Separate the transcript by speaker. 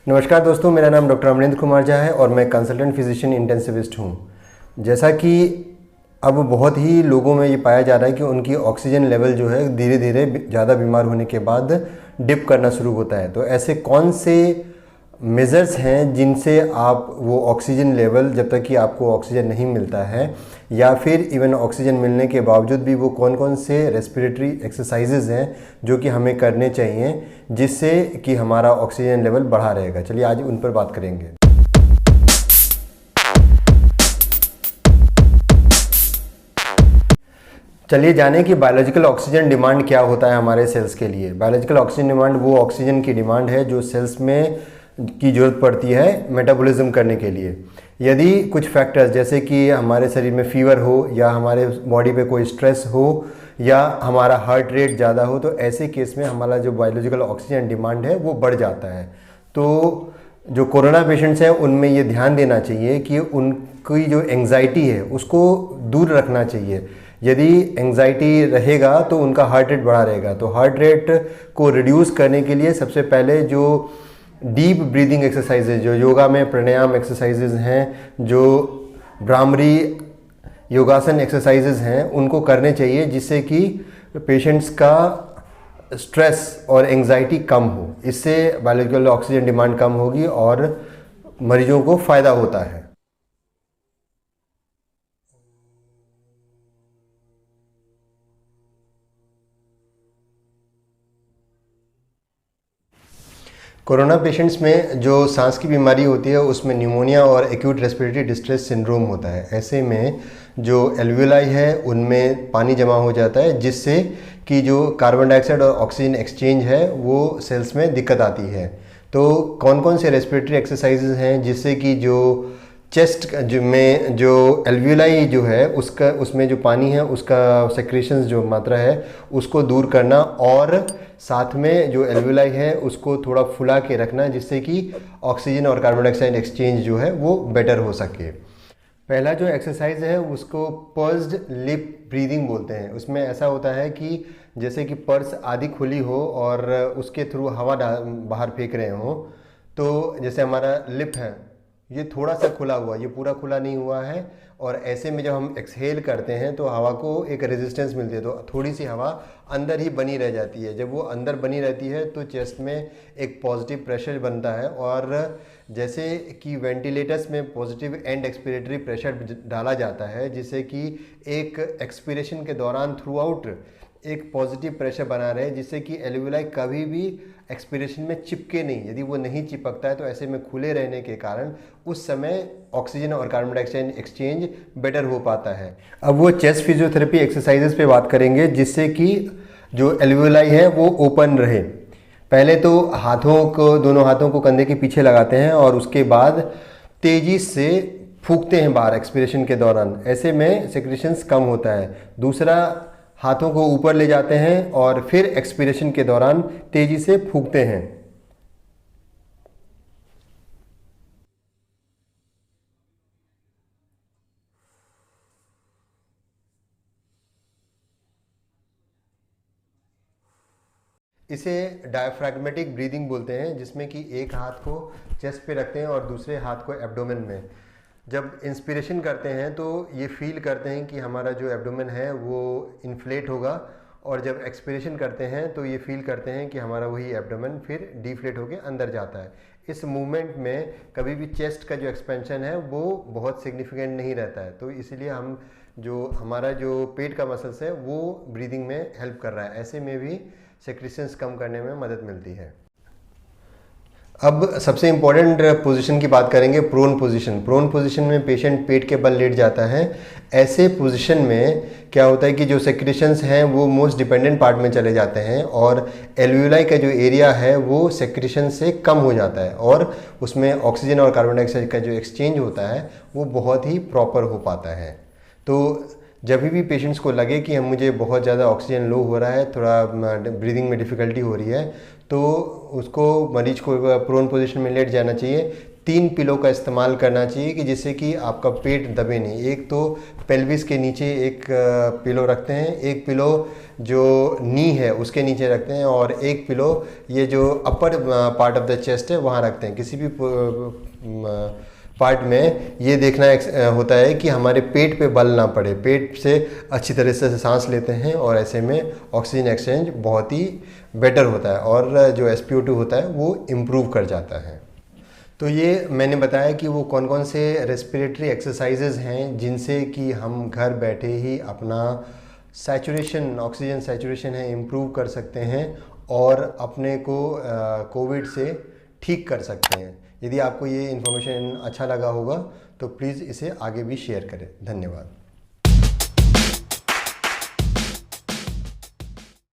Speaker 1: नमस्कार दोस्तों, मेरा नाम डॉक्टर अमरेंद्र कुमार झा है और मैं कंसल्टेंट फिजिशियन इंटेंसिविस्ट हूँ। जैसा कि अब बहुत ही लोगों में ये पाया जा रहा है कि उनकी ऑक्सीजन लेवल जो है धीरे धीरे ज़्यादा बीमार होने के बाद डिप करना शुरू होता है। तो ऐसे कौन से मेजर्स हैं जिनसे आप वो ऑक्सीजन लेवल, जब तक कि आपको ऑक्सीजन नहीं मिलता है या फिर इवन ऑक्सीजन मिलने के बावजूद भी, वो कौन कौन से रेस्पिरेटरी एक्सरसाइजेज हैं जो कि हमें करने चाहिए जिससे कि हमारा ऑक्सीजन लेवल बढ़ा रहेगा। चलिए आज उन पर बात करेंगे। चलिए जानें कि बायोलॉजिकल ऑक्सीजन डिमांड क्या होता है हमारे सेल्स के लिए। बायोलॉजिकल ऑक्सीजन डिमांड वो ऑक्सीजन की डिमांड है जो सेल्स में की ज़रूरत पड़ती है मेटाबॉलिज्म करने के लिए। यदि कुछ फैक्टर्स जैसे कि हमारे शरीर में फीवर हो या हमारे बॉडी पे कोई स्ट्रेस हो या हमारा हार्ट रेट ज़्यादा हो, तो ऐसे केस में हमारा जो बायोलॉजिकल ऑक्सीजन डिमांड है वो बढ़ जाता है। तो जो कोरोना पेशेंट्स हैं उनमें ये ध्यान देना चाहिए कि उनकी जो एंग्जाइटी है उसको दूर रखना चाहिए। यदि एंग्जाइटी रहेगा तो उनका हार्ट रेट बढ़ा रहेगा। तो हार्ट रेट को रिड्यूस करने के लिए सबसे पहले जो डीप ब्रीदिंग एक्सरसाइजेज, जो योगा में प्राणायाम एक्सरसाइजेज हैं, जो भ्रामरी योगासन एक्सरसाइजेज हैं, उनको करने चाहिए जिससे कि पेशेंट्स का स्ट्रेस और एंग्जाइटी कम हो। इससे बायोलॉजिकल ऑक्सीजन डिमांड कम होगी और मरीजों को फ़ायदा होता है। कोरोना पेशेंट्स में जो सांस की बीमारी होती है उसमें न्यूमोनिया और एक्यूट रेस्पिरेटरी डिस्ट्रेस सिंड्रोम होता है। ऐसे में जो एल्वियोलाई है उनमें पानी जमा हो जाता है जिससे कि जो कार्बन डाइऑक्साइड और ऑक्सीजन एक्सचेंज है वो सेल्स में दिक्कत आती है। तो कौन कौन से रेस्पिरेटरी एक्सरसाइजेज हैं जिससे कि जो चेस्ट में जो एल्वियोलाई जो है उसमें जो पानी है उसका सेक्रेशंस जो मात्रा है उसको दूर करना और साथ में जो एल्वियोलाई है उसको थोड़ा फुला के रखना जिससे कि ऑक्सीजन और कार्बन डाइऑक्साइड एक्सचेंज जो है वो बेटर हो सके। पहला जो एक्सरसाइज है उसको पर्स्ड लिप ब्रीदिंग बोलते हैं। उसमें ऐसा होता है कि जैसे कि पर्स आधी खुली हो और उसके थ्रू हवा बाहर फेंक रहे हो, तो जैसे हमारा लिप है ये थोड़ा सा खुला हुआ, ये पूरा खुला नहीं हुआ है, और ऐसे में जब हम एक्सहेल करते हैं तो हवा को एक रेजिस्टेंस मिलती है, तो थोड़ी सी हवा अंदर ही बनी रह जाती है। जब वो अंदर बनी रहती है तो चेस्ट में एक पॉजिटिव प्रेशर बनता है, और जैसे कि वेंटिलेटर्स में पॉजिटिव एंड एक्सपिरेटरी प्रेशर डाला जाता है जिससे कि एक एक्सपिरेशन के दौरान थ्रू आउट एक पॉजिटिव प्रेशर बना रहे जिससे कि एल्वियोलाई कभी भी एक्सपिरेशन में चिपके नहीं। यदि वो नहीं चिपकता है तो ऐसे में खुले रहने के कारण उस समय ऑक्सीजन और कार्बन डाइऑक्साइड एक्सचेंज बेटर हो पाता है। अब वो चेस्ट फिजियोथेरेपी एक्सरसाइजेस पे बात करेंगे जिससे कि जो एल्वियोलाई है वो ओपन रहे। पहले तो दोनों हाथों को कंधे के पीछे लगाते हैं और उसके बाद तेज़ी से फूंकते हैं बाहर एक्सपिरेशन के दौरान। ऐसे में सेक्रेशंस कम होता है। दूसरा, हाथों को ऊपर ले जाते हैं और फिर एक्सपिरेशन के दौरान तेजी से फूंकते हैं। इसे डायफ्रैग्मेटिक ब्रीदिंग बोलते हैं, जिसमें कि एक हाथ को चेस्ट पे रखते हैं और दूसरे हाथ को एब्डोमेन में। जब इंस्पिरेशन करते हैं तो ये फील करते हैं कि हमारा जो एब्डोमेन है वो इन्फ्लेट होगा, और जब एक्सपिरेशन करते हैं तो ये फील करते हैं कि हमारा वही एब्डोमेन फिर डिफ्लेट होकर अंदर जाता है। इस मूवमेंट में कभी भी चेस्ट का जो एक्सपेंशन है वो बहुत सिग्निफिकेंट नहीं रहता है, तो इसलिए हमारा जो पेट का मसल्स है वो ब्रीदिंग में हेल्प कर रहा है। ऐसे में भी सेक्रेशंस कम करने में मदद मिलती है। अब सबसे इम्पॉर्टेंट पोजीशन की बात करेंगे, प्रोन पोजीशन। प्रोन पोजीशन में पेशेंट पेट के बल लेट जाता है। ऐसे पोजीशन में क्या होता है कि जो सेक्रेशंस हैं वो मोस्ट डिपेंडेंट पार्ट में चले जाते हैं और एल्वियोलाई का जो एरिया है वो सेक्रेशन से कम हो जाता है और उसमें ऑक्सीजन और कार्बन डाइऑक्साइड का जो एक्सचेंज होता है वो बहुत ही प्रॉपर हो पाता है। तो जब भी पेशेंट्स को लगे कि मुझे बहुत ज़्यादा ऑक्सीजन लो हो रहा है, थोड़ा ब्रीदिंग में डिफ़िकल्टी हो रही है, तो उसको मरीज को प्रोन पोजीशन में लेट जाना चाहिए। 3 पिलो का इस्तेमाल करना चाहिए कि जिससे कि आपका पेट दबे नहीं। एक तो पेल्विस के नीचे एक पिलो रखते हैं, एक पिलो जो नी है उसके नीचे रखते हैं, और एक पिलो ये जो upper part of the chest है वहाँ रखते हैं। किसी भी पार्ट में ये देखना होता है कि हमारे पेट पे बल ना पड़े, पेट से अच्छी तरह से सांस लेते हैं और ऐसे में ऑक्सीजन एक्सचेंज बहुत ही बेटर होता है और जो SpO2 होता है वो इम्प्रूव कर जाता है। तो ये मैंने बताया कि वो कौन कौन से रेस्पिरेटरी एक्सरसाइजेज हैं जिनसे कि हम घर बैठे ही अपना सैचुरेशन, ऑक्सीजन सैचुरेशन है इम्प्रूव कर सकते हैं और अपने को कोविड से ठीक कर सकते हैं। यदि आपको ये इन्फॉर्मेशन अच्छा लगा होगा तो प्लीज़ इसे आगे भी शेयर करें। धन्यवाद।